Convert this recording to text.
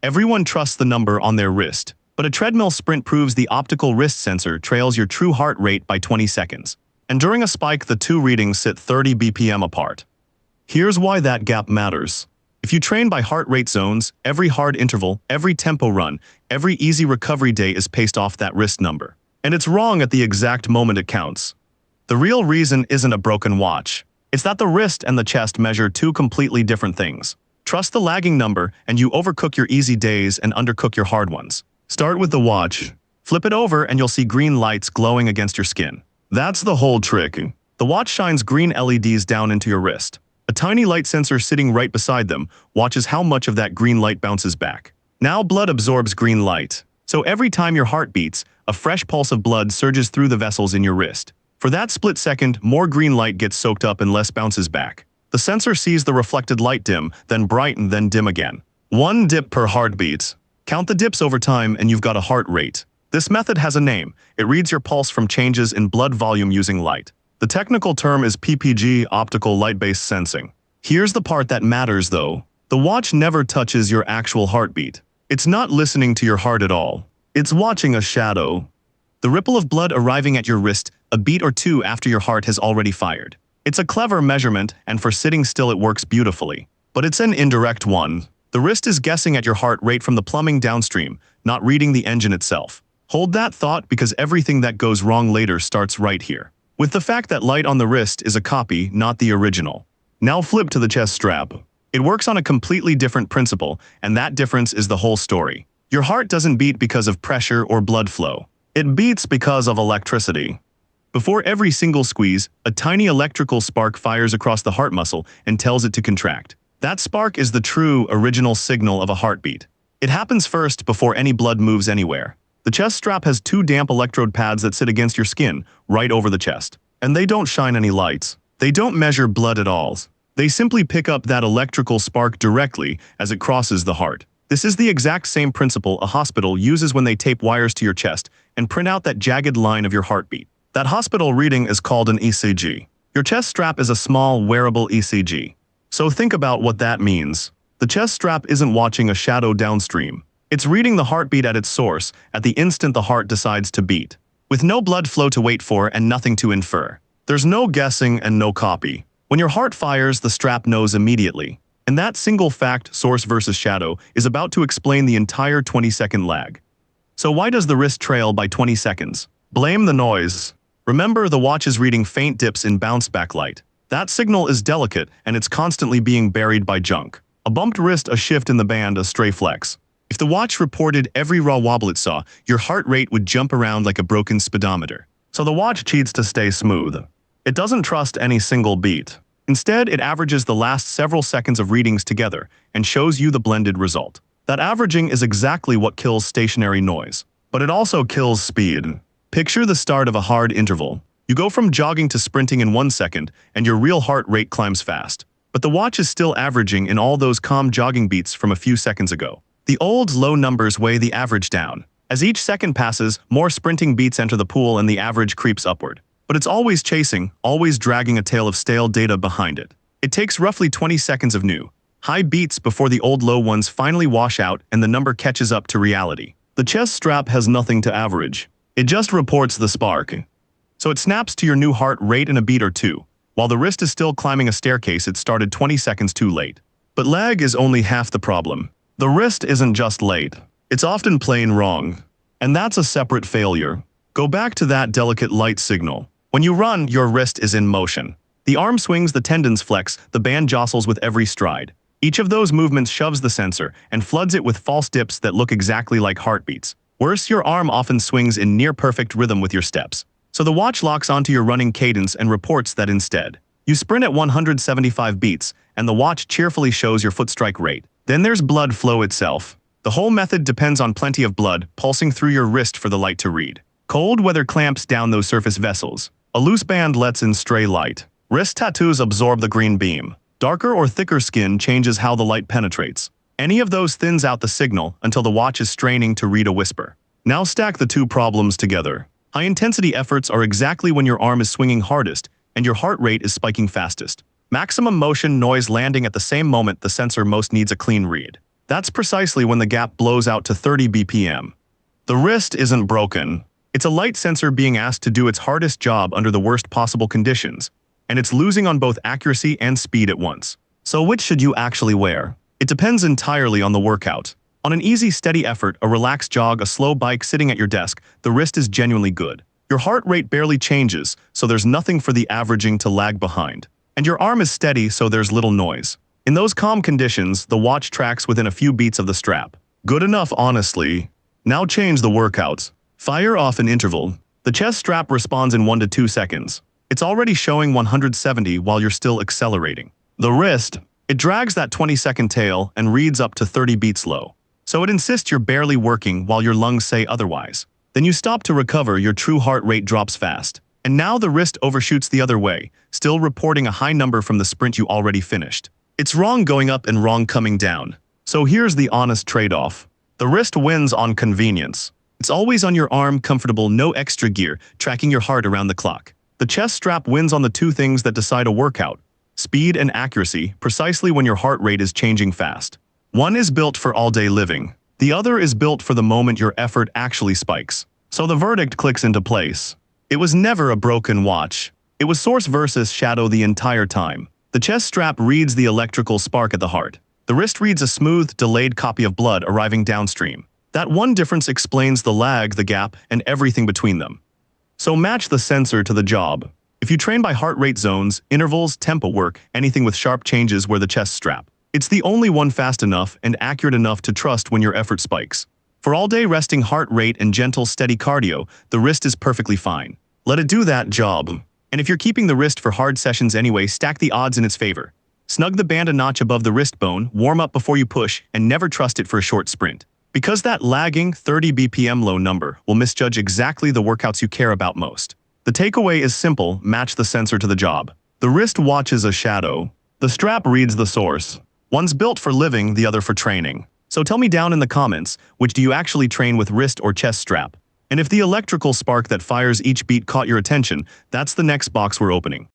Everyone trusts the number on their wrist, but a treadmill sprint proves the optical wrist sensor trails your true heart rate by 20 seconds. And during a spike, the two readings sit 30 BPM apart. Here's why that gap matters. If you train by heart rate zones, every hard interval, every tempo run, every easy recovery day is paced off that wrist number. And it's wrong at the exact moment it counts. The real reason isn't a broken watch. It's that the wrist and the chest measure two completely different things. Trust the lagging number, and you overcook your easy days and undercook your hard ones. Start with the watch. Flip it over and you'll see green lights glowing against your skin. That's the whole trick. The watch shines green LEDs down into your wrist. A tiny light sensor sitting right beside them watches how much of that green light bounces back. Now blood absorbs green light. So every time your heart beats, a fresh pulse of blood surges through the vessels in your wrist. For that split second, more green light gets soaked up and less bounces back. The sensor sees the reflected light dim, then brighten, then dim again. One dip per heartbeat. Count the dips over time and you've got a heart rate. This method has a name. It reads your pulse from changes in blood volume using light. The technical term is PPG, optical light-based sensing. Here's the part that matters though. The watch never touches your actual heartbeat. It's not listening to your heart at all. It's watching a shadow. The ripple of blood arriving at your wrist a beat or two after your heart has already fired. It's a clever measurement, and for sitting still it works beautifully. But it's an indirect one. The wrist is guessing at your heart rate from the plumbing downstream, not reading the engine itself. Hold that thought, because everything that goes wrong later starts right here, with the fact that light on the wrist is a copy, not the original. Now flip to the chest strap. It works on a completely different principle, and that difference is the whole story. Your heart doesn't beat because of pressure or blood flow. It beats because of electricity. Before every single squeeze, a tiny electrical spark fires across the heart muscle and tells it to contract. That spark is the true, original signal of a heartbeat. It happens first before any blood moves anywhere. The chest strap has two damp electrode pads that sit against your skin, right over the chest. And they don't shine any lights. They don't measure blood at all. They simply pick up that electrical spark directly as it crosses the heart. This is the exact same principle a hospital uses when they tape wires to your chest and print out that jagged line of your heartbeat. That hospital reading is called an ECG. Your chest strap is a small, wearable ECG. So think about what that means. The chest strap isn't watching a shadow downstream. It's reading the heartbeat at its source, at the instant the heart decides to beat. With no blood flow to wait for and nothing to infer. There's no guessing and no copy. When your heart fires, the strap knows immediately. And that single fact, source versus shadow, is about to explain the entire 20-second lag. So why does the wrist trail by 20 seconds? Blame the noise. Remember, the watch is reading faint dips in bounce-back light. That signal is delicate, and it's constantly being buried by junk. A bumped wrist, a shift in the band, a stray flex. If the watch reported every raw wobble it saw, your heart rate would jump around like a broken speedometer. So the watch cheats to stay smooth. It doesn't trust any single beat. Instead, it averages the last several seconds of readings together and shows you the blended result. That averaging is exactly what kills stationary noise. But it also kills speed. Picture the start of a hard interval. You go from jogging to sprinting in 1 second, and your real heart rate climbs fast. But the watch is still averaging in all those calm jogging beats from a few seconds ago. The old, low numbers weigh the average down. As each second passes, more sprinting beats enter the pool and the average creeps upward. But it's always chasing, always dragging a tail of stale data behind it. It takes roughly 20 seconds of new, high beats before the old low ones finally wash out and the number catches up to reality. The chest strap has nothing to average. It just reports the spark. So it snaps to your new heart rate in a beat or two, while the wrist is still climbing a staircase it started 20 seconds too late. But lag is only half the problem. The wrist isn't just late. It's often plain wrong. And that's a separate failure. Go back to that delicate light signal. When you run, your wrist is in motion. The arm swings, the tendons flex, the band jostles with every stride. Each of those movements shoves the sensor and floods it with false dips that look exactly like heartbeats. Worse, your arm often swings in near-perfect rhythm with your steps. So the watch locks onto your running cadence and reports that instead. You sprint at 175 beats, and the watch cheerfully shows your foot strike rate. Then there's blood flow itself. The whole method depends on plenty of blood pulsing through your wrist for the light to read. Cold weather clamps down those surface vessels. A loose band lets in stray light. Wrist tattoos absorb the green beam. Darker or thicker skin changes how the light penetrates. Any of those thins out the signal until the watch is straining to read a whisper. Now stack the two problems together. High-intensity efforts are exactly when your arm is swinging hardest and your heart rate is spiking fastest. Maximum motion noise landing at the same moment the sensor most needs a clean read. That's precisely when the gap blows out to 30 BPM. The wrist isn't broken. It's a light sensor being asked to do its hardest job under the worst possible conditions, and it's losing on both accuracy and speed at once. So which should you actually wear? It depends entirely on the workout. On an easy, steady effort, a relaxed jog, a slow bike sitting at your desk, the wrist is genuinely good. Your heart rate barely changes, so there's nothing for the averaging to lag behind. And your arm is steady, so there's little noise. In those calm conditions, the watch tracks within a few beats of the strap. Good enough, honestly. Now change the workouts. Fire off an interval. The chest strap responds in 1 to 2 seconds. It's already showing 170 while you're still accelerating. The wrist, it drags that 20-second tail and reads up to 30 beats low. So it insists you're barely working while your lungs say otherwise. Then you stop to recover, your true heart rate drops fast. And now the wrist overshoots the other way, still reporting a high number from the sprint you already finished. It's wrong going up and wrong coming down. So here's the honest trade-off. The wrist wins on convenience. It's always on your arm, comfortable, no extra gear, tracking your heart around the clock. The chest strap wins on the two things that decide a workout: speed and accuracy, precisely when your heart rate is changing fast. One is built for all-day living. The other is built for the moment your effort actually spikes. So the verdict clicks into place. It was never a broken watch. It was source versus shadow the entire time. The chest strap reads the electrical spark at the heart. The wrist reads a smooth, delayed copy of blood arriving downstream. That one difference explains the lag, the gap, and everything between them. So match the sensor to the job. If you train by heart rate zones, intervals, tempo work, anything with sharp changes, wear the chest strap. It's the only one fast enough and accurate enough to trust when your effort spikes. For all-day resting heart rate and gentle, steady cardio, the wrist is perfectly fine. Let it do that job. And if you're keeping the wrist for hard sessions anyway, stack the odds in its favor. Snug the band a notch above the wrist bone, warm up before you push, and never trust it for a short sprint. Because that lagging 30 BPM low number will misjudge exactly the workouts you care about most. The takeaway is simple: match the sensor to the job. The wrist watches a shadow. The strap reads the source. One's built for living, the other for training. So tell me down in the comments, which do you actually train with, wrist or chest strap? And if the electrical spark that fires each beat caught your attention, that's the next box we're opening.